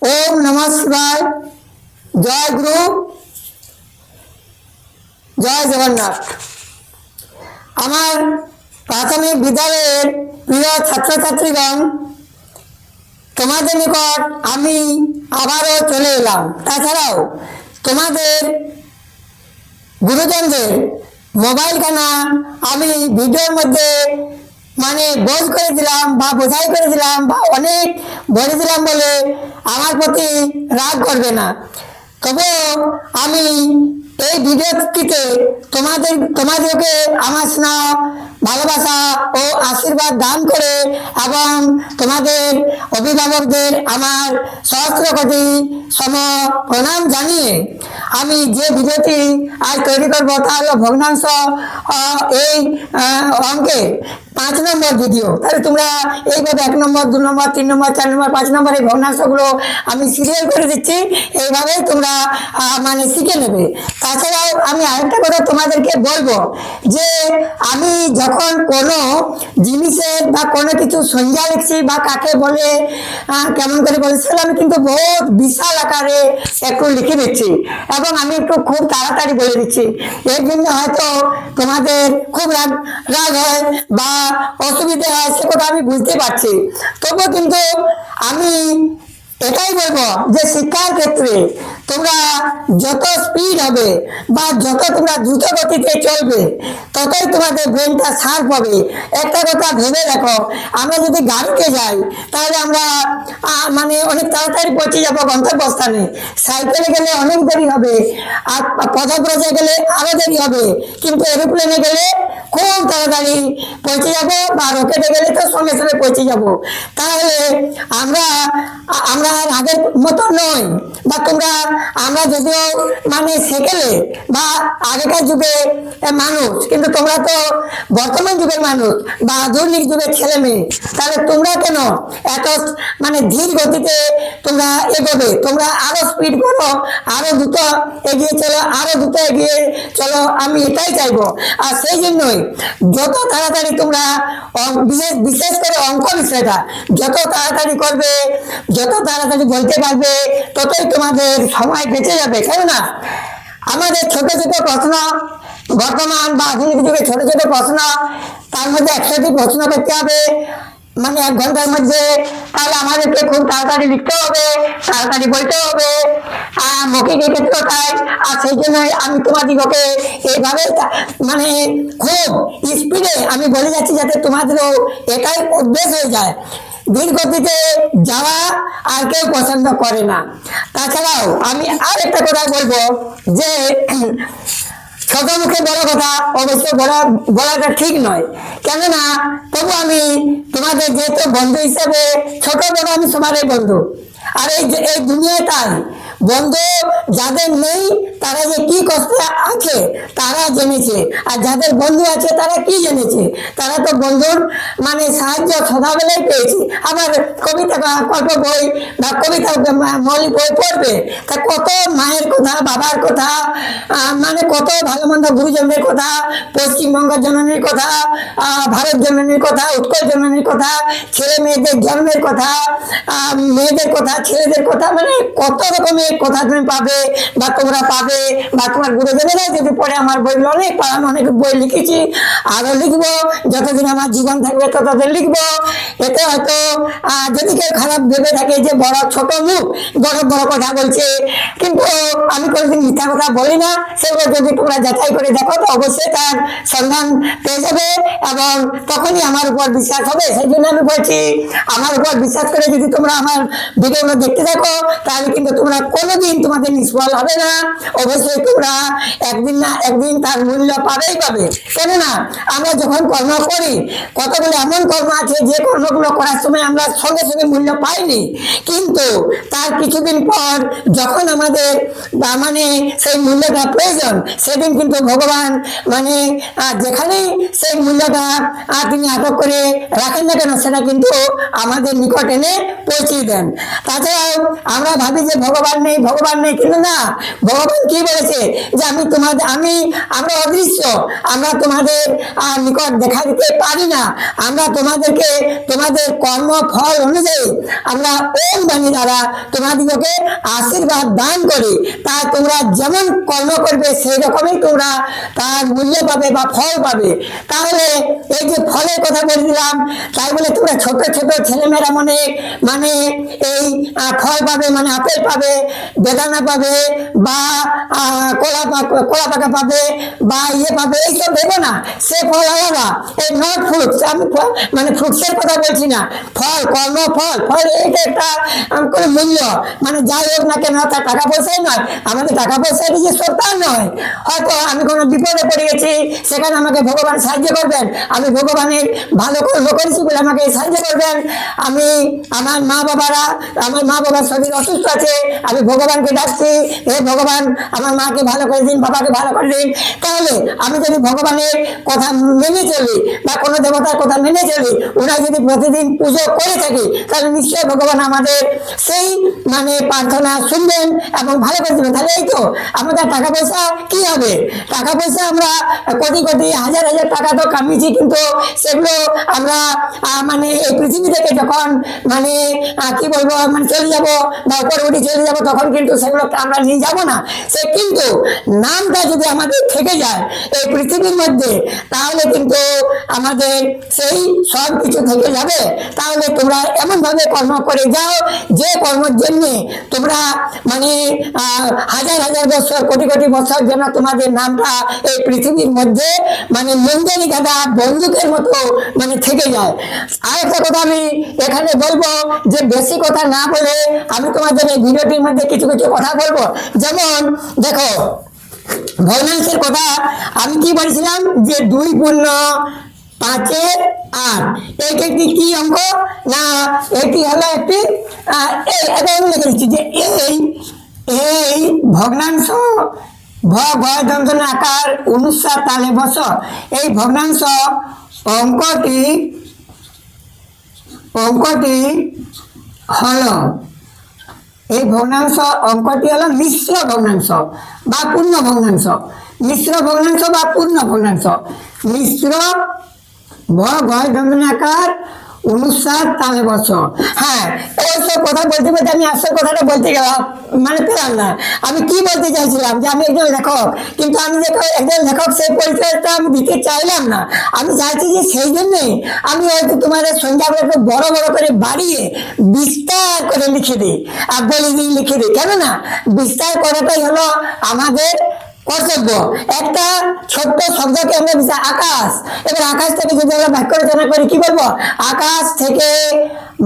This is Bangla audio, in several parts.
ओम नमः शिवाय। जय गुरु, जय जगन्नाथ। আমার প্রাথমিক বিদ্যালয়ের প্রিয় ছাত্রছাত্রীগণ, তোমাদের নিকট আমি আবারও চলে এলাম। তাছাড়াও তোমাদের গুরুজনদের মোবাইলখানা আমি ভিডিওর মধ্যে বোঝ করে দিলাম বা বোঝাই করে দিলাম বা অনেক বলে দিলাম বলে আমার প্রতি রাগ করবে না। তবুও আমি এই ভিডিওটিতে তোমাদেরকে আমার স্নেহ, ভালোবাসা ও আশীর্বাদ দান করে এবং তোমাদের অভিভাবকদের আমার সহস্র কোটি সম প্রণাম জানিয়ে আমি যে ভিডিওটি আজ তৈরি করবো তা হলো ভগ্নাংশ এই অঙ্কের 5 নম্বর ভিডিও। তাহলে তোমরা এইভাবে 1 নম্বর, 2 নম্বর, 3 নম্বর, 4 নম্বর, 5 নম্বর এই ভগ্নাংশগুলো আমি সিরিয়াল করে দিচ্ছি। এইভাবে তোমরা শিখে নেবে। তাছাড়াও আমি আরেকটা কথা তোমাদেরকে বলবো যে আমি যখন কোনো জিনিসের বা কোনো কিছু সংজ্ঞা লিখছি বা কাকে বলে কেমন করে বলে সেগুলো আমি কিন্তু বহুত বিশাল আকারে একটু লিখে দিচ্ছি এবং আমি একটু খুব তাড়াতাড়ি বলে দিচ্ছি। এর জন্য হয়তো তোমাদের খুব রাগ হয় বা অসুবিধা হয়, সে কথা আমি বুঝতে পারছি। তবুও কিন্তু আমি এটাই বলবো যে শিক্ষার ক্ষেত্রে তোমরা যত স্পিড হবে বা যত তোমরা দ্রুত গতিতে চলবে ততই তোমাদের ব্রেনটা শার্প হবে। একটা কথা ভেবে দেখো, আমরা যদি গাড়িতে যাই তাহলে আমরা অনেক তাড়াতাড়ি পৌঁছে যাবো গন্তব্যস্থানে। সাইকেলে গেলে অনেক দেরি হবে, আর পদব্রজে গেলে আরো দেরি হবে, কিন্তু এরোপ্লেনে গেলে খুব তাড়াতাড়ি পৌঁছে যাবো বা রকেটে গেলে তো সঙ্গে সঙ্গে পৌঁছে যাবো। তাহলে আমরা আর আগের মতো নই বা আমরা যদিও সেকেলে বা আগেকার যুগে মানুষ, কিন্তু তোমরা তো বর্তমান যুগের মানুষ বা আধুনিক যুগের ছেলে মেয়ে। তাহলে তোমরা কেন এত ধীর গতিতে তোমরা এগোবে? তোমরা আরো স্পিড করো, আরো দ্রুত এগিয়ে চলো, আরো দ্রুত এগিয়ে চলো, আমি এটাই চাইবো। আর সেই জন্যই যত তাড়াতাড়ি তোমরা বিশেষ করে অঙ্ক বিষয়টা যত তাড়াতাড়ি করবে, যত তাড়াতাড়ি বলতে পারবে, ততই তোমাদের সময় বেঁচে যাবে। কেননা আমাদের ছোট ছোট প্রশ্ন, বর্তমান বা আধুনিক যুগে ছোট ছোট প্রশ্ন, তার মধ্যে 100টি প্রশ্ন করতে হবে 1 ঘন্টার মধ্যে। তাহলে আমাদেরকে খুব তাড়াতাড়ি লিখতে হবে, তাড়াতাড়ি বলতে হবে, মৌখিক ক্ষেত্রে তাই। আর সেই জন্যই আমি তোমাদিগকে এইভাবে খুব স্পিডে আমি বলে যাচ্ছি যাতে তোমাদেরও এটাই অভ্যেস হয়ে যায়। ধীর গতিতে যাওয়া আর কেউ পছন্দ করে না। তাছাড়াও আমি আর একটা কথা বলবো যে ছোট মুখে বড় কথা অবশ্য বলাটা ঠিক নয়। কেননা তবু আমি তোমাদের যেহেতু বন্ধু হিসেবে, ছোট বড় আমি সবারই বন্ধু। আর এই দুনিয়ায় তাই বন্ধু যাদের নেই তারা যে কি কষ্ট আছে তারা জেনেছে, আর যাদের বন্ধু আছে তারা কি জেনেছে? তারা তো বন্ধুর সাহায্য সদাবেলায় পেয়েছে। আবার কবিতা বা গল্প বই বা কবিতা মৌলিক বই পড়বে, তা কত মায়ের কথা, বাবার কথা, কত ভালো মন্দ গুরুজনদের কথা, পশ্চিমবঙ্গ জননীর কথা, ভারত জননীর কথা, উৎকল জননীর কথা, ছেলে মেয়েদের জন্মের কথা, মেয়েদের কথা, ছেলেদের কথা, কত রকমের কথা তুমি পাবে বা তোমরা পাবে বা তোমার গুরুজনেরা যদি পড়ে। আমার বইগুলো অনেক পড়ানো, অনেক বই লিখেছি, আরো লিখবো, যতদিন আমার জীবন থাকবে ততদিন লিখবো। এতে হয়তো যদি কেউ খারাপ ভেবে থাকে যে বড় ছোট মুখ বড় বড় কথা বলছে, কিন্তু আমি কোনোদিন মিথ্যা কথা বলি না। সেগুলো যদি তোমরা যাচাই করে দেখো তো অবশ্যই তার সন্ধান পেয়ে যাবে এবং তখনই আমার উপর বিশ্বাস হবে। সেই জন্য আমি বলছি, আমার উপর বিশ্বাস করে যদি তোমরা আমার ভিডিওগুলো দেখতে থাকো তাহলে কিন্তু তোমরা কোনোদিন তোমাদের নিষ্ফল হবে না। অবশ্যই তোমরা একদিন না একদিন তার মূল্য পাবেই পাবে। কেননা আমরা যখন কর্ম করি, কতগুলো এমন কর্ম আছে যে কর্মগুলো করার সময় আমরা সঙ্গে সঙ্গে মূল্য পাইনি, কিন্তু তার কিছুদিন পর যখন আমাদের সেই মূল্যটা প্রয়োজন, সেদিন কিন্তু ভগবান যেখানেই সেই মূল্যটা তিনি আটক করে রাখেন না কেন, সেটা কিন্তু আমাদের নিকট এনে পৌঁছিয়ে দেন। তাছাড়াও আমরা ভাবি যে ভগবান নেই, নেই, ভগবান নেই। কিন্তু না, ভগবান কি বলেছে যে আমরা অদৃশ্য, আমরা তোমাদের নিকট দেখা দিতে পারি না, আমরা তোমাদের কর্ম ফল অনুযায়ী আমরা ওম বাণী দ্বারা তোমাদিগকে আশীর্বাদ দান করি। তা তোমরা যেমন কর্ম করবে সেই রকমই তোমরা তার মূল্য পাবে বা ফল পাবে। তাহলে এই যে ফলের কথা বলে দিলাম, তাই বলে তোমরা ছোট ছোট ছেলেমেয়েরা মানে এই ফল পাবে, মানে আপেল পাবে, বেদানা পাবে, বা কলা পাকা পাবে, বা পাবে, এইসব দেবো না। সে ফল আলাদা, এই নট ফ্রুটস। আমি মানে ফ্রুটসের কথা বলছি না, ফল, কর্ম ফল। ফল এইটা একটা কোনো মূল্য, মানে যাই হোক না কেন, তার টাকা পয়সাই নয়, আমাদের টাকা পয়সা যে সরকার নয়। হয়তো আমি কোনো বিপদে পড়ে গেছি, সেখানে আমাকে ভগবান সাহায্য করবেন, আমি ভগবানের ভালো কর্ম করেছি বলে আমাকে সাহায্য করবেন। আমার মা বাবার শরীর অসুস্থ আছে, আমি ভগবানকে ডাকছি, হে ভগবান আমার মাকে ভালো করে দিন, বাবাকে ভালো করে দিন। তাহলে আমি যদি ভগবানের কথা মেনে চলি বা কোনো দেবতার কথা মেনে চলি, ওরা যদি প্রতিদিন পুজো করে থাকি, তাহলে নিশ্চয়ই ভগবান আমাদের সেই মানে প্রার্থনা শুনবেন এবং ভালো করে দেবেন। তাহলে এই তো আমাদের টাকা পয়সা কি হবে? টাকা পয়সা আমরা কোটি কোটি হাজার হাজার টাকা তো কামিয়েছি, কিন্তু সেগুলো আমরা মানে এই পৃথিবী থেকে যখন মানে কি বলবো, মানে চলে যাব বা উপরে উঠে চলে যাব, তখন কিন্তু সেগুলো আমরা নিয়ে যাব না। সে কিন্তু নামটা যদি আমাদের থেকে যায় এই পৃথিবীর মধ্যে, তাহলে কিন্তু আমাদের সেই সব কিছু থেকে যাবে। তাহলে তোমরা এমনভাবে কর্ম করে যাও যে কর্মের জন্য তোমরা মানে হাজার হাজার বছর, কোটি কোটি বছর যেন তোমাদের নামটা এই পৃথিবীর মধ্যে মানে মঞ্জুরি গাদা বন্দুকের মতো মানে থেকে যায়। আর একটা কথা আমি এখানে বলবো, যে বেশি কথা না বলে আমি তোমাদের এই ভিডিওটির মধ্যে কিছু কিছু কথা বলবো। যেমন দেখো, ভগ্নাংশের কথা আমি কি বলেছিলাম, যে 2 পূর্ণ 5-এর 8, এইটি একটি কি অঙ্ক না, এটি হলো একটি এটা আমি লিখে দিচ্ছি যে এই ভগ্নাংশ আকার 59 তালে বস। এই ভগ্নাংশ অঙ্কটি হলো এই ভগ্নাংশ অঙ্কটি হলো মিশ্র ভগ্নাংশ বা পূর্ণ ভগ্নাংশ। মিশ্র ভগ্নাংশ বা পূর্ণ ভগ্নাংশ। মিশ্র আকার 59 তালে বস। হ্যাঁ, ওইসব কথা বলতে বলতে আমি আসল কথাটা বলতে গেলাম, মানে পেলাম না। আমি কি বলতে চাইছিলাম, যে আমি একজন লেখক, কিন্তু আমি একজন লেখক সেই পরিচয়টা আমি দিতে চাইলাম না। আমি চাইছি যে সেই জন্যই আমি হয়তো তোমাদের সংখ্যাগুলোকে বড় বড় করে বাড়িয়ে বিস্তার করে লিখে দিই আর লিখে দিই। কেননা বিস্তার করাটাই হলো আমাদের কর্তব্য। একটা ছোট্ট শব্দকে আমরা আকাশ, এবার আকাশ থেকে যদি আমরা বাক্য রচনা করি, কি বলবো? আকাশ থেকে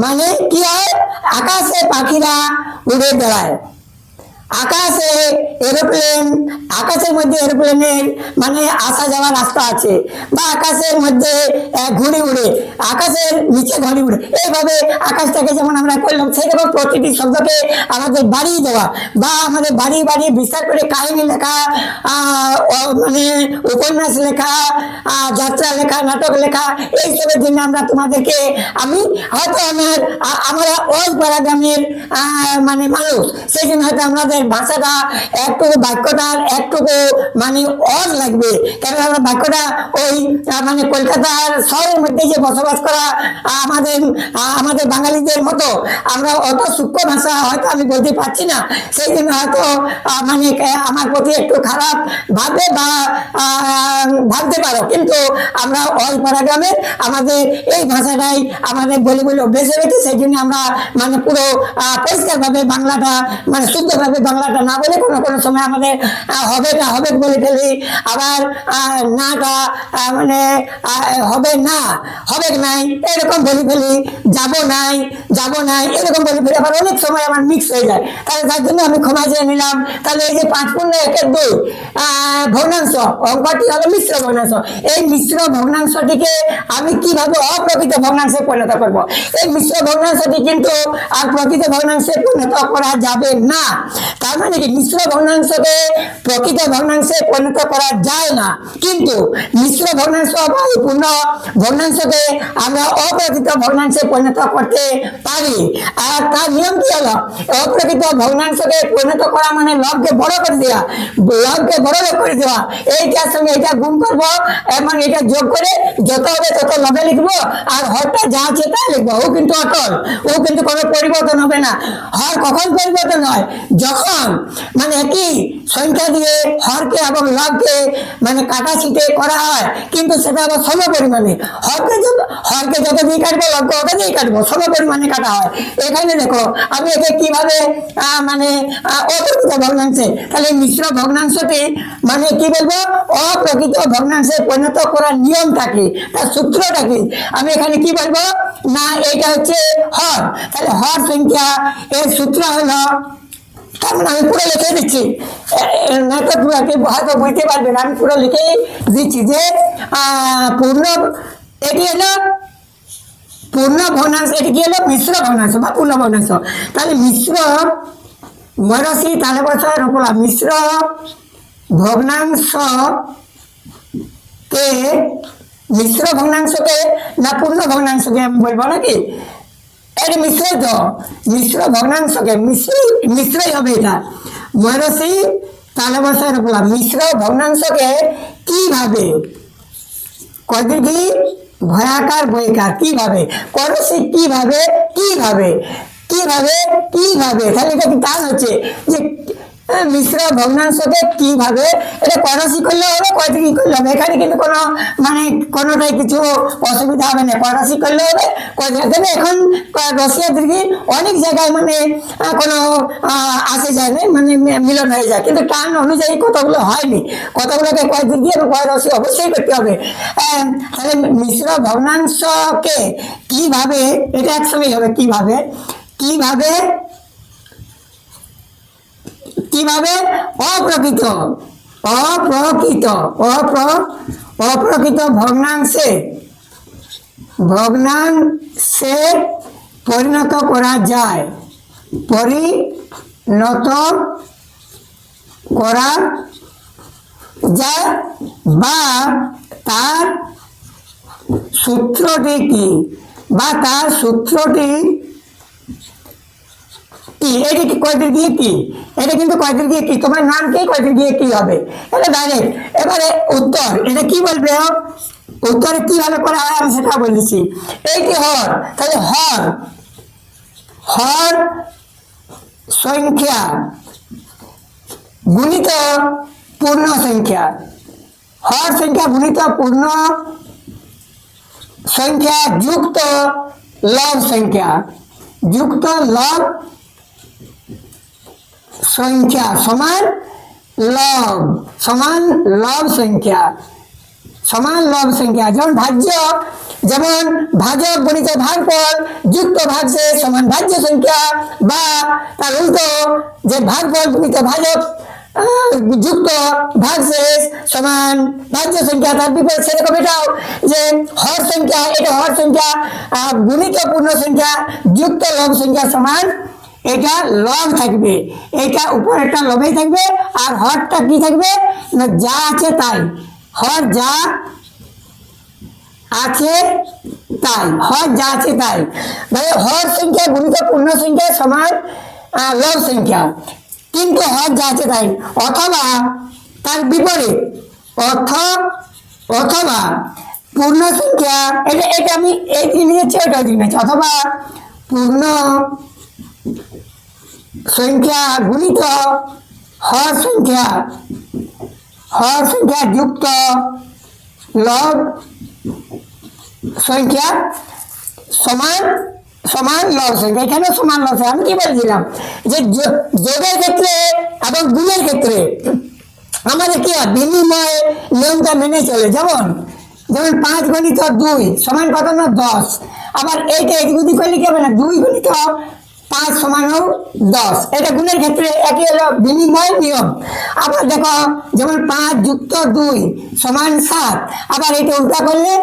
মানে কি হয়, আকাশে পাখিরা উড়ে বেড়ায়, আকাশে এরোপ্লেন, আকাশের মধ্যে এরোপ্লেনের মানে আসা যাওয়ার রাস্তা আছে, বা আকাশের মধ্যে ঘুড়ি উড়ে, আকাশের নিচে ঘুড়ি উড়ে। এইভাবে আকাশটাকে যেমন আমরা করলাম, সেরকম প্রতিটি শব্দকে আমাদের বাড়িয়ে দেওয়া বা আমাদের বাড়িয়ে বিস্তার করে কাহিনী লেখা, মানে উপন্যাস লেখা, যাত্রা লেখা, নাটক লেখা, এইসবের জন্য আমরা তোমাদেরকে হয়তো আমরা ওই পাড়াগ্রামের মানে মানুষ, সেই জন্য হয়তো আমাদের ভাষাটা একটুকু, বাক্যটার একটুকু মানে অড লাগবে। কেন আমরা বাক্যটা ওই মানে কলকাতার শহরের মধ্যে যে বসবাস করা আমাদের বাঙালিদের মতো আমরা অত সূক্ষ্ম ভাষা হয়তো আমি বলতে পারছি না। সেই জন্য হয়তো মানে আমার প্রতি একটু খারাপ ভাববে বা ভাবতে পারো, কিন্তু আমরা ওই পাড়াগ্রামের আমাদের এই ভাষাটাই আমাদের বলে অভ্যেস হয়েছে। সেই জন্য আমরা মানে পুরো পরিষ্কারভাবে বাংলাটা, মানে শুদ্ধভাবে বাংলাটা না বলে কোনো সময় আমাদের হবে বলে ফেলি, আবার নাটা মানে হবে নাই এরকম বলে ফেলি, যাব নাই এরকম বলে ফেলি, আবার অনেক সময় আমার মিক্স হয়ে যায়। তাহলে তার জন্য আমি ক্ষমা চেয়ে নিলাম। তাহলে এই যে 5 পূর্ণ 1-এর 2 ভগ্নাংশ অঙ্কটি হলো মিশ্র ভগ্নাংশ। এই মিশ্র ভগ্নাংশটিকে আমি কিভাবে অপ্রকৃত ভগ্নাংশে পরিণত করব? এই মিশ্র ভগ্নাংশটি কিন্তু আর প্রকৃত ভগ্নাংশে পরিণত করা যাবে না। তার মানে কি মিশ্র ভগ্নাংশকে প্রকৃত ভগ্নাংশে পরিণত করা যায় না, কিন্তু মিশ্র ভগ্নাংশ বা পূর্ণ ভগ্নাংশকে আমরা অপ্রকৃত ভগ্নাংশে পরিণত করতে পারি। আর তার নিয়ম কি হলো, অপ্রকৃত ভগ্নাংশকে পরিণত করা মানে লবকে বড় করে দেওয়া, লবকে বড় করে দেওয়া। এইটার সঙ্গে এটা গুণ করবো এবং এটা যোগ করে যত হবে তত লবে লিখবো, আর হরটা যা আছে তাই লিখবো। ও কিন্তু অটল, ও কিন্তু কোনো পরিবর্তন হবে না। হর কখন পরিবর্তন হয়, যখন মানে একই সংখ্যা দিয়ে হরকে এবং লবকে মানে কাটা ছিটে করা হয়, কিন্তু সেটা আবার সম পরিমাণে। হরকে যত দিয়ে কাটবো লবকে অত দিয়ে কাটবো, সম পরিমাণে কাটা হয়। এখানে দেখো আমি একে কিভাবে মানে অপ্রকৃত ভগ্নাংশে, তাহলে মিশ্র ভগ্নাংশটি মানে কি বলবো, অপ্রকৃত ভগ্নাংশে পরিণত করার নিয়ম থাকে, তার সূত্রটা কি আমি এখানে কি বলবো না, এইটা হচ্ছে হর। তাহলে হর সংখ্যা এর সূত্র হলো, তার মানে আমি পুরো লিখে দিচ্ছি, না তো হয়তো বুঝতে পারবেন, আমি পুরো লিখে দিচ্ছি যে পূর্ণ, এটি হলো পূর্ণ ভগ্নাংশ, এটি কি হলো মিশ্র ভগ্নাংশ বা পূর্ণ ভগ্নাংশ। তাহলে মিশ্র মরসি তাহলে বছর রূপলা মিশ্র ভগ্নাংশকে, মিশ্র ভগ্নাংশকে না পূর্ণ ভগ্নাংশকে আমি বলবো নাকি, এটা মিশ্র তো, মিশ্র ভগ্নাংশকে মিশ্রই হবে এটা। মরসি তাহলে বছর রূপলা মিশ্র ভগ্নাংশকে কিভাবে, কদিঘি ভয়াকার বইকার কিভাবে, করসি কিভাবে কিভাবে কিভাবে কিভাবে, তাহলে এটা কি টান হচ্ছে যে মিশ্র ভগ্নাংশকে কিভাবে, এটা করসি করলে হবে, কদিঘি করলে হবে, এখানে কিন্তু কোনো মানে কোনোটাই কিছু অসুবিধা হবে না, করসি করলে হবে। এখন রসিয়া দীর্ঘি অনেক জায়গায় মানে কোনো আসে যায় না, মানে মিলন হয়ে যায়, কিন্তু টান অনুযায়ী কতগুলো হয়নি, কতগুলোকে কয় দীর্ঘি এবং কয় রসি অবশ্যই করতে হবে। তাহলে মিশ্র ভগ্নাংশকে কিভাবে, এটা একসঙ্গেই হবে, কিভাবে কিভাবে কিভাবে অপ্রকৃত অপ্রকৃত অপ্রকৃত ভগ্নাংশে পরিণত করা যায়, পরিণত করা যায়, বা তার সূত্রটি কি, বা তার সূত্রটি কি, এটা কি কয়দিন দিয়ে কি, এটা কিন্তু কয়দিন দিয়ে কি, তোমার নাম কি, কয়দিন দিয়ে কি হবে, এটা ডাইরেক্ট। এবারে উত্তর, এটা কি বলবে, উত্তরে কিভাবে করা হয় আমি সেটা বলেছি। এইটি হর, তাহলে হর হর সংখ্যা গুণিত পূর্ণ সংখ্যা, হর সংখ্যা গুণিত পূর্ণ সংখ্যা যুক্ত লব সংখ্যা, যুক্ত লব সংখ্যা সমান লব সংখ্যা, সমান লব সংখ্যা। যেমন ভাজ্য, যেমন ভাজক গুণিত ভাগফল যুক্ত ভাগশেষ সমান ভাজ্য সংখ্যা, বা তার উল্টো যে ভাগফল গুণিত ভাজক যুক্ত ভাগশেষ সমান ভাজ্য সংখ্যা, তার বিপরীত সেরকম এটাও যে হর সংখ্যা, এটা হর সংখ্যা গুণিত পূর্ণ সংখ্যা যুক্ত লব সংখ্যা সমান, এটা লব থাকবে, এটা উপর একটা লবেই থাকবে, আর হরটা কি থাকবে না যা আছে তাই, হর যা আছে তাই, হর যা আছে তাই, মানে হর সংখ্যা গুণিত পূর্ণ সংখ্যা সমান লব সংখ্যা, কিন্তু হর যা আছে তাই, অথবা তার বিপরীত, অথবা পূর্ণ সংখ্যা, এটা আমি এই নিয়েছি, ওটা নিয়েছি, অথবা পূর্ণ সংখ্যা গুণিত হর সংখ্যা যুক্ত লব সংখ্যা সমান লব সংখ্যা, এখানে সমান লব সংখ্যা। আমি কি বলছিলাম যে যোগের ক্ষেত্রে এবং গুণের ক্ষেত্রে আমাদের কি হয়, বিনিময় নিয়মটা মেনে চলে। যেমন 5 গণিত 2 সমান কত না 10, আবার এইটা এদিক করলে কি হবে না, 2 গণিত 5 সমান 10, এটা গুণের ক্ষেত্রে একই হলো বিনিময় নিয়ম। আবার দেখো যেমন 5 যুক্ত 2 সমান 7, আবার এটা উল্টা করলে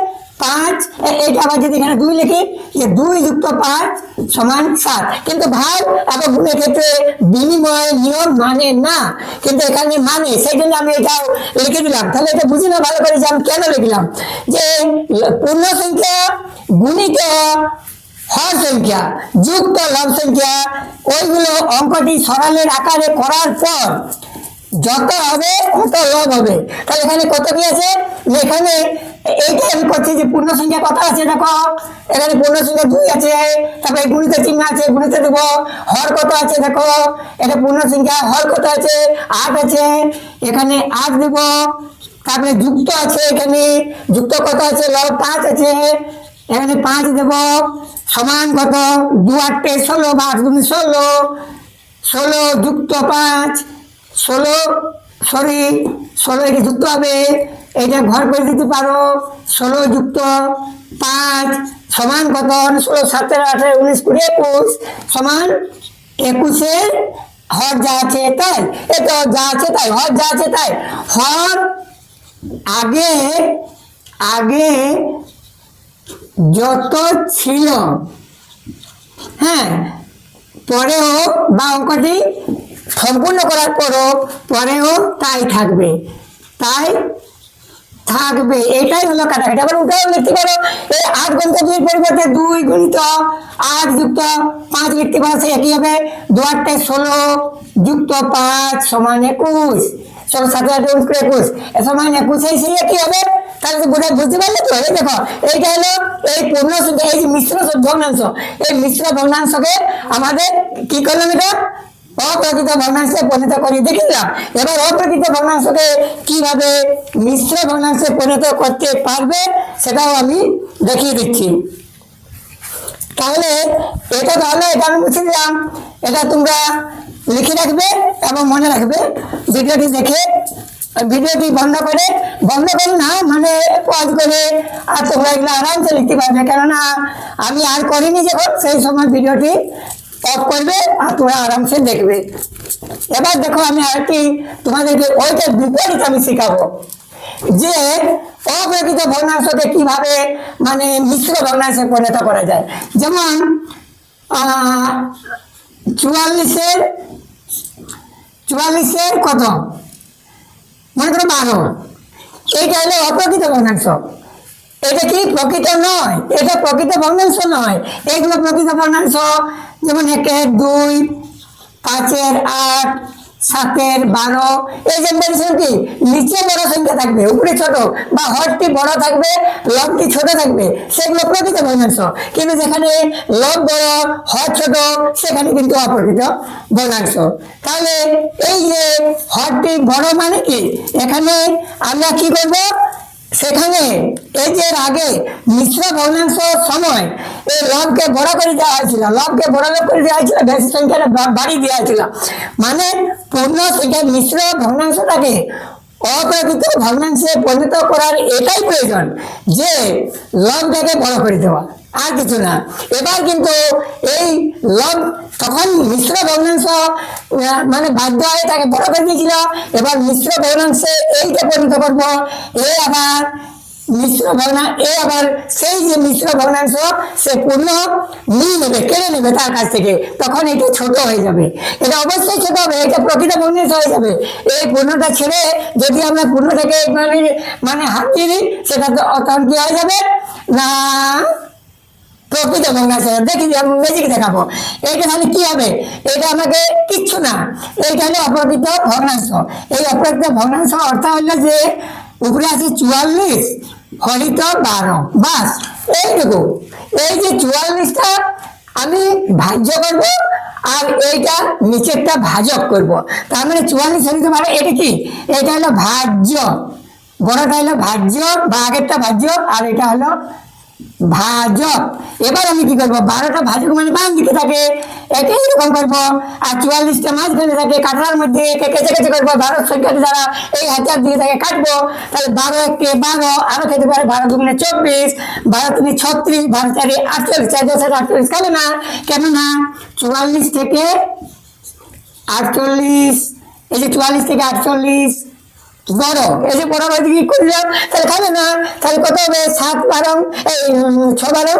5, এইটা আবার যদি এখানে 2 লিখি, যে 2 যুক্ত 5 সমান 7। কিন্তু ভাগ এবং গুণের ক্ষেত্রে বিনিময় নিয়ম মানে না, কিন্তু এখানে মানে, সেই জন্য আমি এটাও লিখে দিলাম। তাহলে এটা বুঝি না ভালো করে যে আমি কেন লিখলাম, যে পূর্ণ সংখ্যা গুণিত হর সংখ্যা যুক্ত লব সংখ্যা, ওইগুলো অঙ্কটি সরলের আকারে করার পর যত হবে তত লব হবে। তাহলে এখানে কত কি আছে, এখানে এইটা আমি করছি যে পূর্ণ সংখ্যা কত আছে দেখো, এখানে পূর্ণ সংখ্যা 2 আছে, তারপরে গুণিত চিহ্ন আছে, গুণিত দেব। হর কত আছে দেখো, এটা পূর্ণ সংখ্যা, হর কত আছে 8 আছে, এখানে 8 দেব। তারপরে যুক্ত আছে, এখানে যুক্ত কত আছে, লব 5 আছে, এখানে 5 দেব। সমান কত, 2 8 16 বা 8 গুণ 16, 16 যুক্ত 5 16, সরি 16 একে যুক্ত হবে, এটা ঘর করে দিতে পারো। 16 যুক্ত 5 সমান কত, 16 17 18 19 20 21 সমান 21 হর যা আছে তাই, এতো যা আছে তাই, হর যা আছে তাই। হর আগে আগে যত ছিল, হ্যাঁ, পরেও বা অঙ্কটি সম্পূর্ণ করার পরও পরেও তাই থাকবে, তাই থাকবে, এটাই হলো কাটাকাটি। আবার উল্টাও লিখতে পারো, এই 8 গুণিত 2 পরিবর্তে 2 গুণিত 8 যুক্ত 5 লিখতে পারো, সে একই হবে। 2 8 16 যুক্ত 5 সমান 21, 16 17 18 19 21 সমান 21, সেই একই হবে। তাহলে তো বুঝতে পারলে তো, এই দেখো এইটা হলো এই পূর্ণ সংখ্যা, এই যে মিশ্র ভগ্নাংশ, এই মিশ্র ভগ্নাংশকে আমাদের কি করলাম, এটা অপ্রকৃত ভগ্নাংশে পরিণত করে দেখলাম। এবার অপ্রকৃত ভগ্নাংশকে কিভাবে মিশ্র ভগ্নাংশে পরিণত করতে পারবে সেটাও আমি দেখিয়ে দিচ্ছি। তাহলে এটা তাহলে এটা আমি বুঝে দিলাম, এটা তোমরা লিখে রাখবে এবং মনে রাখবে। ভিডিওটি দেখে, ভিডিওটি বন্ধ করে না মানে পজ করে, আর তোমরা এগুলো আরামসে লিখতে পারবে, কেননা আমি আর করিনি যখন, সেই সময় ভিডিওটি অফ করবে আর তোমরা আরামসে দেখবে। এবার দেখো আমি আরেকটি তোমাদেরকে ওইটার বিপরীত আমি শেখাবো, যে অপ্রকৃত ভগ্নাংশকে কিভাবে মানে মিশ্র ভগ্নাংশে পরিণত করা যায়। যেমন 44-এর কত, মনে করো 12, এইটা হলো অপ্রকৃত ভগ্নাংশ। এটা কি প্রকৃত নয়, এটা প্রকৃত ভগ্নাংশ নয়, এগুলো প্রকৃত ভগ্নাংশ। যেমন 1-এর 2, 5-এর 8, 7-এর 12, এই জেনারেশন কি নিচে বড় সংখ্যা থাকবে উপরে ছোট, বা হরটি বড় থাকবে লবটি ছোট থাকবে, সেগুলো প্রকৃত ভগ্নাংশ। কিন্তু যেখানে লব বড় হর ছোট, সেখানে কিন্তু অপ্রকৃত ভগ্নাংশ। তাহলে এই যে হরটি বড় মানে কি, এখানে আমরা কি করব, সেখানে এই যে আগে মিশ্র ভগ্নাংশ সময় এই লবকে বড় করে দেওয়া হয়েছিল, লবকে বড় করে দেওয়া হয়েছিল, বেশি সংখ্যাটা বাড়িয়ে দেওয়া হয়েছিল, মানে পূর্ণ সংখ্যা মিশ্র ভগ্নাংশটাকে অপ্রকৃত ভগ্নাংশে পরিণত করার এটাই প্রয়োজন, যে লবটাকে বড় করে দেওয়া, আর কিছু না। এবার কিন্তু এই লব তখন মিশ্র ভগ্নাংশ মানে বাধ্য হয়ে তাকে বড় করে দিয়েছিল, এবার মিশ্র ভগ্নাংশে এইটা পরিণত করবো। আবার মিশ্র ভগ্নাংশ, আবার সেই যে মিশ্র ভগ্নাংশ সে পূর্ণ নিয়ে নেবে, কেড়ে নেবে তার কাছ থেকে, তখন এটা ছোট হয়ে যাবে, এটা অবশ্যই ছোট হবে, এটা প্রকৃত ভগ্নাংশ হয়ে যাবে। এই পূর্ণটা ছেড়ে যদি আমরা পূর্ণটাকে মানে হাত দিয়ে দিই, সেটা তখন কি হয়ে যাবে না প্রকৃত ভগ্নাংশ। দেখি ম্যাজিক দেখাবো, এইটা তাহলে কি হবে, এটা আমাকে কিচ্ছু না, এইটা হলো অপ্রকৃত ভগ্নাংশ। এই অপ্রকৃত ভগ্নাংশ অর্থ হলো যে উপরে আছে 44 হরিত 12, বাস এইটুকু। এই যে 44টা আমি ভাজ্য করব, আর এইটা নিচেরটা ভাজক করব, তার মানে 44 হরিত 12, এটা কি, এটা হলো ভাজ্য, বড়টা হলো ভাজ্য বা আগেরটা ভাজ্য, আর এটা হলো ভাজক। এবার আমি কি করবো, 12টা ভাজক মানে বাম দিকে থাকে, একে এরকম করবো, আর 44টা মাঝখানে থাকে, কাটার মধ্যে কেচে কেচে করবো, 12 সংখ্যাটি দ্বারা এই হাতের দিকে থাকে কাটবো। তাহলে 12 × 12, আরো খেতে পারে 12 × 2 = 24, 12 × 3 = 36, 12 × 4 = 48, 4 × 10 = 48, কেননা 44 থেকে 48, এই যে 44 থেকে 48 বড়, এই যে বড় বাড়ি কি করে দিলাম, তাহলে খাবে না। তাহলে কত হবে? 7 12 এই 6 12,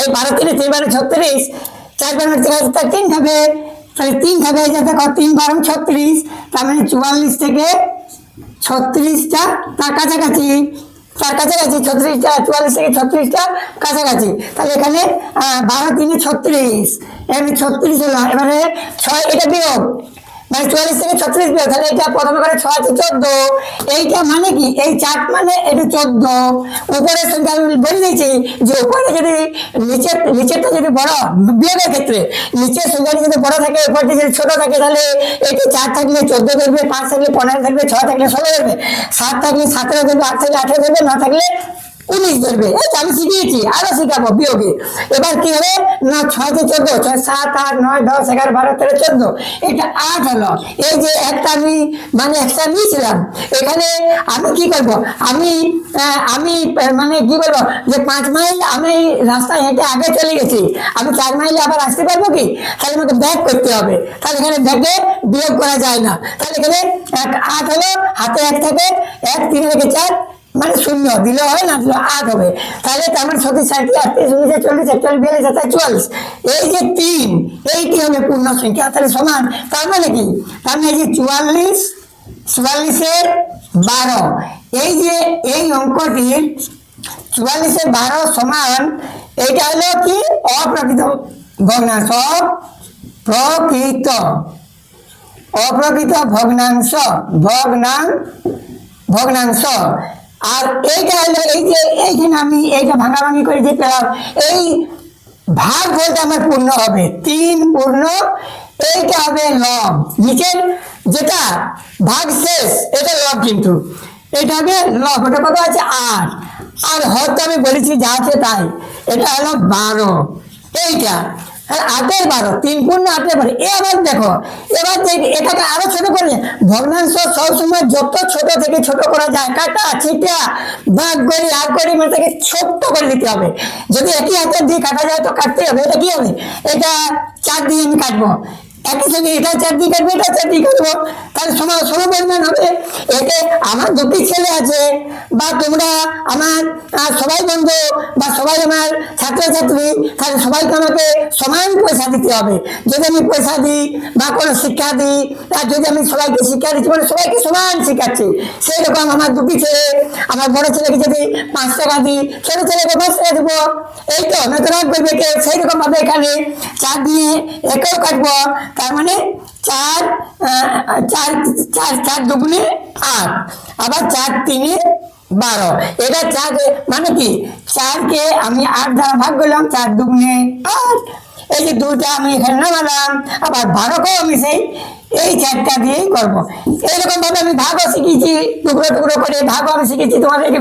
এই 12 3 3 12 36, 4 12 তার 3 খাবে, তাহলে 3 খাবে, যাতে 3 12 36, তার মানে 44 থেকে 36টা তার কাছাকাছি, তার কাছাকাছি 36টা, 44 থেকে 36টা কাছাকাছি। তাহলে এখানে 12 3 36, এখানে 36 হলো। এবারে 6 এটা বিয়োগ, মানে 44 থেকে 36 বিয়োগ, তাহলে এটা প্রথমে করে 6 আছে 14, এইটা মানে কি, এই 4 মানে এটা 14। উপরের সংখ্যা আমি বলে দিয়েছি যে উপরে যদি নিচেরটা যদি বড়, বিয়োগের ক্ষেত্রে নিচের সংখ্যাটা যদি বড় থাকে, উপরটা যদি ছোট থাকে, তাহলে এটা 4 থাকলে 14 ধরবে, 5 থাকলে 15 থাকবে, 6 থাকলে 16 ধরবে, 7 থাকলে 17 ধরবে, 8 থাকলে 18 ধরবে, 9 থাকলে 19 ধরবে। এই তো আমি শিখিয়েছি, আরো শিখাবো বিয়োগে। এবার কি হবে না, 6 তে 14, 6 7 8 9 10 11 12 13 14, এটা 8 হলো। এই যে একটা আমি মানে একটা নিয়েছিলাম, এখানে আমি কি করব, আমি মানে কি বলবো যে 5 মাইল আমি রাস্তায় হেঁটে আগে চলে গেছি, আমি 4 মাইলে আবার আসতে পারবো কি? তাহলে আমাকে ব্যাক করতে হবে, তাহলে এখানে ব্যাকে বিয়োগ করা যায় না। তাহলে এখানে 8 হলো, হাতে 1 থাকে, 1 3 থেকে 4 মানে 0 দিলে হয় না, 8 হবে। তাহলে তার মানে 36 37 38 39 40 41 42 43, এই যে 3, এইটি হবে পূর্ণ সংখ্যা, তাহলে সমান। তার মানে কি, তার মানে এই যে 44 44 12, এই যে এই অঙ্কটি 44 12 সমান, এইটা হলো কি অপ্রকৃত ভগ্নাংশ, অপ্রকৃত ভগ্নাংশ, ভগ্নাংশ। আর এইটা হলো এই যে এইখানে আমি এইটা ভাঙাভাঙি করে যে পেলাম, এই ভাগ বলতে আমার পূর্ণ হবে, 3 পূর্ণ, এইটা হবে লব, নিচের যেটা ভাগ শেষ এটা লব, কিন্তু এটা হবে লব। ওটা কত আছে 8, আর হয়তো আমি বলেছি যা আছে তাই, এটা হলো 12, এইটা 8 12, 3 পূর্ণ 8 12। এবার দেখো, এবার এটাকে আরো ছোট করে, ভগ্নাংশ সবসময় যত ছোট থেকে ছোট করা যায়, কাটা ছিটা ভাগ করে আর করে মানে তাকে ছোট্ট করে দিতে হবে। যদি একই হাতের দিয়ে কাটা যায় তো কাটতে হবে। এটা কি হবে, এটা 4 দিয়ে আমি কাটবো, একই সঙ্গে এটা 4 দিয়ে কাটবো, এটা 4 দিয়ে কাটবো, তাহলে সমপরিমাণ হবে। এতে আমার 2টি ছেলে আছে, বা তোমরা আমার সবাই বন্ধু, বা সবাই আমার ছাত্রছাত্রী, তাহলে সবাইকে আমাকে সমান পয়সা দিতে হবে। যদি আমি পয়সা দিই বা কোনো শিক্ষা দিই, আর যদি আমি সবাইকে শিক্ষা দিচ্ছি মানে সবাইকে সমান শিখাচ্ছি, সেই রকম আমার 2টি ছেলে, আমার বড় ছেলেকে যদি 5 টাকা দিই, ছোট ছেলেকে 5 টাকা দেবো, এই তো নয়তো রাগ করবে কে। সেই রকম ভাবে এখানে 4 দিয়ে একেও কাটবো, তার মানে 4 4 দুগুণে 8, আবার 4 3 12, এটা 4 মানে কি 4কে আমি 8 দ্বারা ভাগ করলাম, 4 দুগুণে 8, এই যে 2টা আমি এখানে নামালাম, আবার 12কেও আমি সেই এই 4টা দিয়েই করবো। এইরকম ভাবে আমি ভাগও শিখেছি, টুকরো টুকরো করে ভাগও আমি শিখেছি, তোমাদেরকে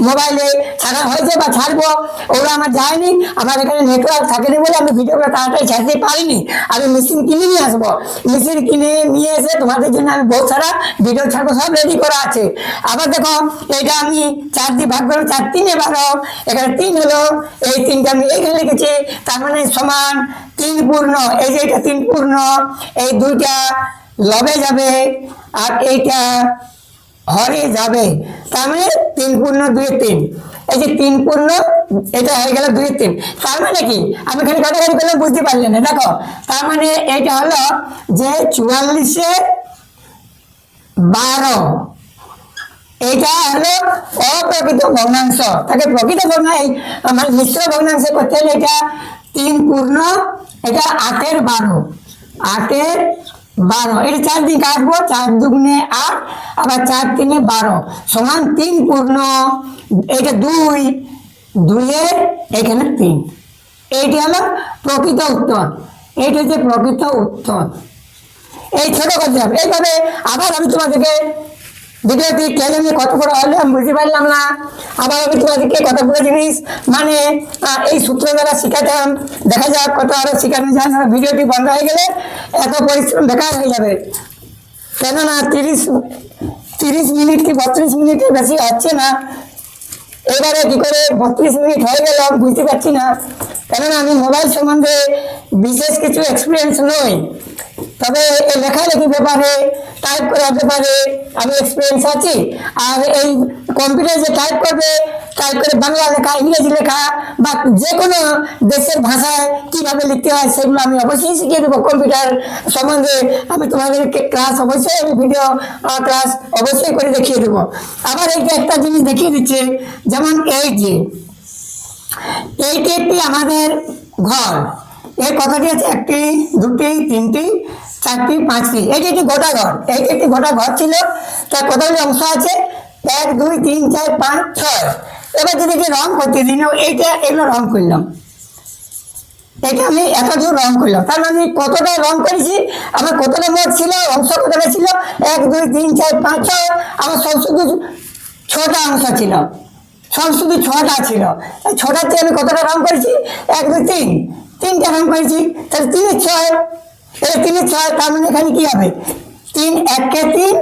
মোবাইলে ছাড়া হয়েছে বা ছাড়বো, ওগুলো আমার যায়নি, আমার এখানে নেটওয়ার্ক থাকেনি বলে আমি ভিডিওগুলো তাড়াতাড়ি ছাড়তে পারিনি। আমি মেশিন কিনে নিয়ে আসবো, মেশিন কিনে নিয়ে এসে তোমাদের জন্য আমি বহুত সারা ভিডিও ছাড়বো, সব রেডি করা আছে। আবার দেখো, এটা আমি 4 দিয়ে ভাগ করবো, 4 3 12, এখানে 3 হলো, এই 3টা আমি এখানে লিখেছি, তার মানে সমান 3 পূর্ণ, এই যে এটা 3 পূর্ণ, এই 2টা লবে যাবে আর এইটা হরে যাবে, তার মানে 3 পূর্ণ 2 3, এই যে 3 পূর্ণ এটা হয়ে গেল 2 3, তার মানে কি আমি এখানে কাটাকাটি করলে বুঝতে পারলেন না। দেখো, তার মানে এইটা হলো যে 44 12, এইটা হলো অপ্রকৃত ভগ্নাংশ। তাকে প্রকৃত ভগ্নাংশ মানে মিশ্র ভগ্নাংশ করতে হলে এটা 3 পূর্ণ, এটা 8 12, 8 12, এটা 4 দিয়ে কাটবো, 4 দুগুণে 8, আবার 4 3 12 সমান 3 পূর্ণ, এটা 2 2 এখানে 3, এইটি হলো প্রকৃত উত্তর। এইটা হচ্ছে প্রকৃত উত্তর। এই ছোট করতে হবে। এইভাবে আবার আমি তোমাদেরকে ভিডিওটি চ্যানেলে কত বড় হলে আমি বুঝতে পারলাম না, আবার আমি তোমাদেরকে কতগুলো জিনিস মানে এই সূত্র দ্বারা শিখাতাম, দেখা যাক কত আরো শেখানো যায় না। ভিডিওটি বন্ধ হয়ে গেলে এত পরিশ্রম বেকার হয়ে যাবে, কেননা 30 মিনিট কি 32 মিনিটের বেশি হচ্ছে না। এবারে কি করে 32 মিনিট হয়ে গেল বুঝতে পারছি না, কেননা আমি মোবাইল সম্বন্ধে বিশেষ কিছু এক্সপিরিয়েন্স নই। তবে এই লেখালেখি ব্যাপারে, টাইপ করার ব্যাপারে আমি এক্সপিরিয়েন্স আছি। আর এই কম্পিউটারে যে টাইপ করবে, টাইপ করে বাংলা লেখা, ইংরেজি লেখা বা যে কোনো দেশের ভাষায় কিভাবে লিখতে হয় সেগুলো আমি অবশ্যই শিখিয়ে দেবো। কম্পিউটার সম্বন্ধে আমি তোমাদেরকে ক্লাস অবশ্যই, আমি ভিডিও ক্লাস অবশ্যই করে দেখিয়ে দেবো। আবার এইটা একটা জিনিস দেখিয়ে দিচ্ছে, যেমন এইটি একটি আমাদের ঘর। এর কথাটি আছে 1টি 2টি 3টি 4টি 5টি। এটি একটি গোটা ঘর, এইটি একটি গোটা ঘর ছিল। তার কতগুলি অংশ আছে? 1 2 3 4 5 6। এবার যদি রং করতে দিন, এইটা এগুলো রং করলাম, এটা আমি এতদূর রং করলাম। তার মানে কতটা রং করেছি, আমার কতটা মোট ছিল, অংশ কতটা ছিল? 1 2 3 4 5 6। আমার সব শুধু 6টা অংশ ছিল, সব শুধু 6টা ছিল। এই 6টাতে আমি কতটা রং করেছি? 1 2 3, 3টা রং করেছি। তাহলে 3 এর 6, এই 3 এর 6, তার মানে এখানে কি হবে? 3 1 কে 3,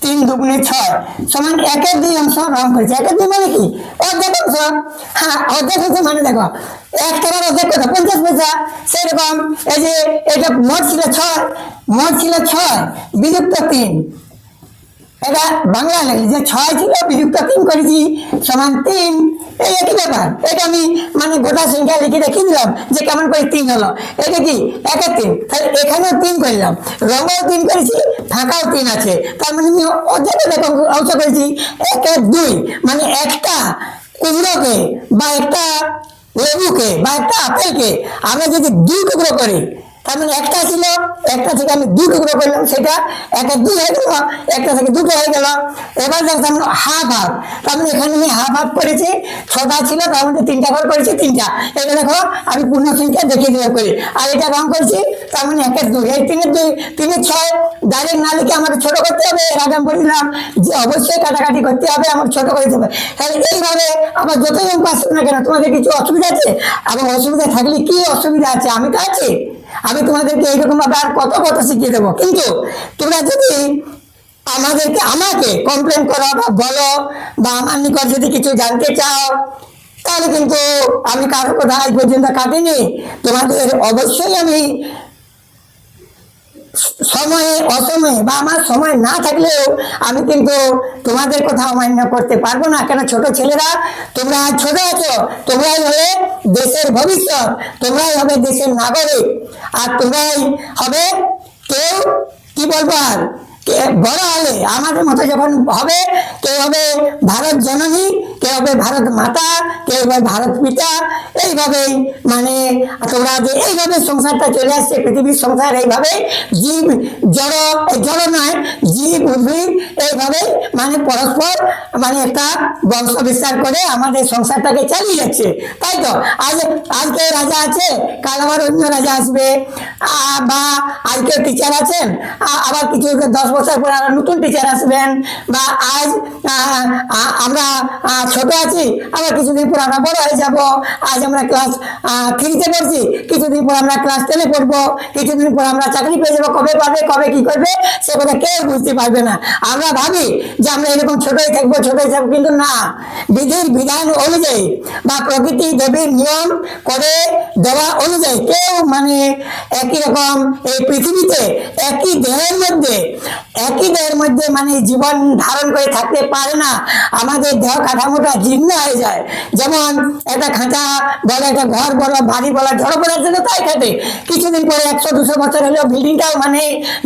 3 2 6 সমান 1 এর 2 অংশ রং করেছি। 1 এর 2 মানে কি? অর্ধেক অংশ। হ্যাঁ, অর্ধেক অংশ মানে দেখো 1 টাকার অর্ধেক কত? 50 পয়সা। সেরকম এই যে এটা মোট ছিল 6, মোট ছিল 6 বিযুক্ত 3। এটা বাংলা লেখি যে 6 ছিল বিযুক্ত 3 করেছি সমান 3। এই একই ব্যাপার। এটা আমি মানে গোটা সংখ্যা লিখে দেখিয়ে দিলাম যে কেমন করে 3 হলো। এটা কি 1 এর 3, তাহলে এখানেও 3 করলাম, রঙও 3 করেছি, ফাঁকাও 3 আছে। তার মানে আমি অর্ধেক অংশ করেছি। 1 এর 2 মানে একটা কুমড়োকে বা একটা লেবুকে বা একটা আপেলকে আমরা যদি 2 টুকরো করি, তার মানে একটা ছিল, একটা থেকে আমি 2 টুকরো করলাম, সেটা 1 এর 2 হয়ে গেল, একটা থেকে 2টো হয়ে গেল। এবার দেখলাম হাফ হাফ, তার মানে এখানে আমি হাফ হাফ করেছি। 6টা ছিল, তার মধ্যে 3টা ঘর করেছি, 3টা। এটা দেখো আমি পূর্ণ সংখ্যা দেখিয়ে দেবো করে। আর এটা রং করেছি, তার মানে 1 এর 2, এই 3 এর 2, 3 এর 6 ডাইরেক্ট না লিখে আমাকে ছোট করতে হবে। এর আগে আমি বলছিলাম যে অবশ্যই কাটাকাটি করতে হবে, আমার ছোট করে দেবে। তাহলে এইভাবে আমার যতই অঙ্ক আসুক না কেন, তোমাদের কিছু অসুবিধা আছে? এবং অসুবিধা থাকলে কি অসুবিধা আছে, আমি তো আছি। আমি তোমাদেরকে এইরকম ভাবে আর কত কথা শিখিয়ে দেবো। কিন্তু তোমরা যদি আমাকে কমপ্লেন করো বা বলো, বা আমার নিকট যদি কিছু জানতে চাও, তাহলে কিন্তু আমি কারো কথা আজ পর্যন্ত কাটিনি। তোমাদের অবশ্যই আমি সময়ে অসময়ে বা আমার সময় না থাকলেও আমি কিন্তু তোমাদের কথা অমান্য করতে পারবো না। কেন? ছোট ছেলেরা, তোমরা আজ ছোট আছো, তোমরাই হলে দেশের ভবিষ্যৎ, তোমরাই হবে দেশের নাগরিক। আর তোমরাই হবে, কেউ কি বলবো আর, বড় হলে আমাদের মতো যখন হবে, কেউ হবে ভারত জননী, কেউ হবে ভারত মাতা, কেউ হবে ভারত পিতা। এইভাবেই মানে তোমরা যে এইভাবে সংসারটা চলে আসছে, পৃথিবীর সংসার এইভাবে জীব, জড় নয়, জীব উদ্ভিদ এইভাবে মানে পরস্পর মানে একটা বংশ বিস্তার করে আমাদের সংসারটাকে চালিয়ে যাচ্ছে। তাই তো আজকে রাজা আছে, কাল আবার অন্য রাজা আসবে, বা আজকে টিচার আছেন, আবার কিছু 10 বছর পর আবার নতুন টিচার আসবেন। বা আজ আমরা ছোট আছি, আবার কিছুদিন পর আমরা বড় হয়ে যাব। আজ আমরা ক্লাস 3-তে পড়ছি, কিছুদিন পর আমরা ক্লাস 10-এ পড়বো, কিছুদিন পর আমরা চাকরি পেয়ে যাবো। কবে পাবে, কবে কি করবে, সে কথা কেউ বুঝতে পারবে না। আমরা ভাবি যে আমরা এরকম ছোটই থাকবো, কিন্তু না, বিধির বিধান অনুযায়ী বা প্রকৃতি দেবীর নিয়ম করে দেওয়া অনুযায়ী কেউ মানে একই রকম এই পৃথিবীতে একই দেহের মধ্যে মানে জীবন ধারণ করে থাকতে পারে না। আমাদের দেহ কাঠামোটা জীর্ণ হয়ে যায়। যেমন একটা খাঁচা বলো, একটা ঘর বলো, বাড়ি বলো, জড় করার জন্য তাই থাকে। কিছুদিন পরে 100-200 বছর হলেও বিল্ডিংটাও মানে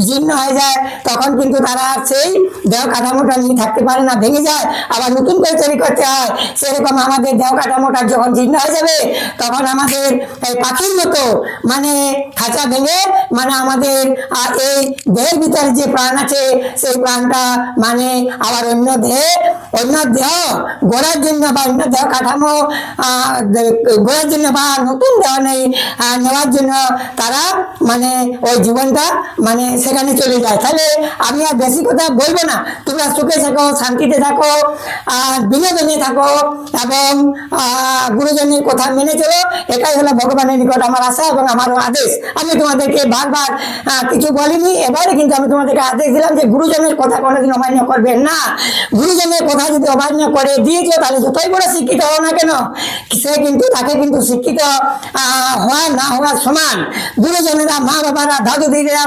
জীর্ণ হয়ে যায়। তখন কিন্তু তারা সেই দেহ কাঠামোটা নিয়ে থাকতে পারে না, ভেঙে যায়, আবার নতুন করে তৈরি করতে হয়। সেরকম আমাদের দেহ কাঠামোটা যখন জীর্ণ হয়ে যাবে, তখন আমাদের পাখির মতো মানে খাঁচা ভেঙে মানে আমাদের এই দেহের ভিতরে যে প্রাণ আছে, সেই প্রাণটা মানে আবার অন্য দেহ গড়ার জন্য বা অন্য দেহ কাঠামো গড়ার জন্য বা নতুন দেহ নেওয়ার জন্য তারা মানে ওই জীবনটা মানে সেখানে চলে যায়। তাহলে আমি আর বেশি কথা বলবো না। তোমরা সুখে থাকো, শান্তিতে থাকো, আর বিনোদনে থাকো, এবং গুরুজনের কথা মেনে চলো। এটাই হলো ভগবানের নিকট আমার আশা এবং আমারও আদেশ। আমি তোমাদেরকে বারবার কিছু বলিনি, এবারে কিন্তু আমি তোমাদেরকে আদেশ দিলাম। বলেছিলাম যে গুরুজনের কথা কোনোদিন অমান্য করবেন না। গুরুজনের কথা যদি অমান্য করে দিয়েছো তাহলে যতই বড় শিক্ষিত হও না কেন সে কিন্তু তাকে কিন্তু শিক্ষিত হওয়া না হওয়ার সমান। গুরুজনেরা, মা বাবারা, দাদু দিদিরা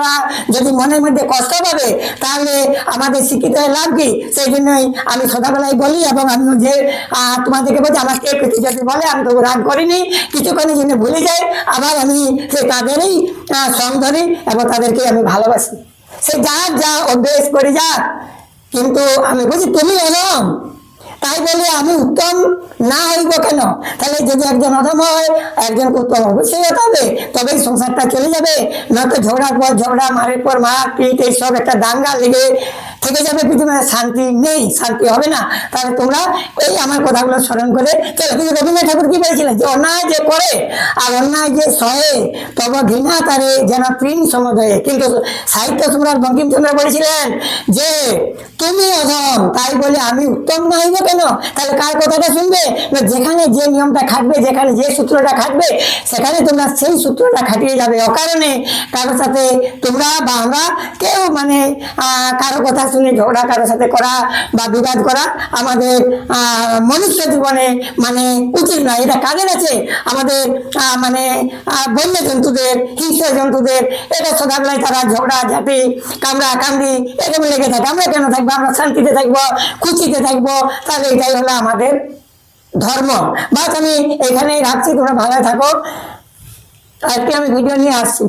যদি মনের মধ্যে কষ্ট পাবে তাহলে আমাদের শিক্ষিত হয়ে লাভ কি? সেই জন্যই আমি সদাবেলায় বলি, এবং আমি যে তোমাদেরকে বলছি, আমাকে কিছু যদি বলে আমি তো রাগ করিনি, কিছুক্ষণের জন্য ভুলে যাই, আবার আমি সে তাদেরই সঙ্গ ধরি এবং তাদেরকে আমি ভালোবাসি। সে যার যা অভ্যেস করে যাক, কিন্তু আমি বলছি তুমি এরম, তাই বলে আমি উত্তম না হইব কেন? তাহলে যদি একজন অধম হয় একজনকে উত্তম অবশ্যই হতে হবে, তবেই সংসারটা চলে যাবে। নয়তো ঝগড়ার পর ঝগড়া, মারের পর মার পিট, এইসব একটা দাঙ্গা লেগে থেকে যাবে পৃথিবীতে, শান্তি নেই, শান্তি হবে না। তাহলে তোমরা এই আমার কথাগুলো স্মরণ করে চলো। কিন্তু রবীন্দ্রনাথ ঠাকুর কি বলেছিলেন? যে অন্যায় যে করে আর অন্যায় যে সহে তব ঘৃণা তারে যেন তৃণ সমদয়ে। কিন্তু সাহিত্য সম্রাট বঙ্কিমচন্দ্র বলেছিলেন যে তুমি অধম, তাই বলে আমি উত্তম না হইব কেন? তাহলে কার কথাটা শুনবে? না, যেখানে যে নিয়মটা খাটবে, যেখানে যে সূত্রটা খাটবে, সেখানে তোমরা সেই সূত্রটা খাটিয়ে যাবে। অকারণে কারোর সাথে তোমরা বা আমরা কেউ মানে কারো কথা শুনে ঝগড়া কারোর সাথে করা বা বিবাদ করা আমাদের মনুষ্য জীবনে মানে উচিত নয়। এটা কাদের আছে? আমাদের মানে বন্য জন্তুদের, হিংস্র জন্তুদের, এটা সদাবেলায় তারা ঝগড়া ঝাঁটি কামড়া কামড়ি এরকম লেগে থাকে। আমরা কেন থাকবো? আমরা শান্তিতে থাকবো, খুশিতে থাকবো। তাহলে এটাই হলো আমাদের ধর্ম। বাস আমি এখানেই রাখছি, তোমরা ভালো থাকো। আজকে আমি ভিডিও নিয়ে আসছি।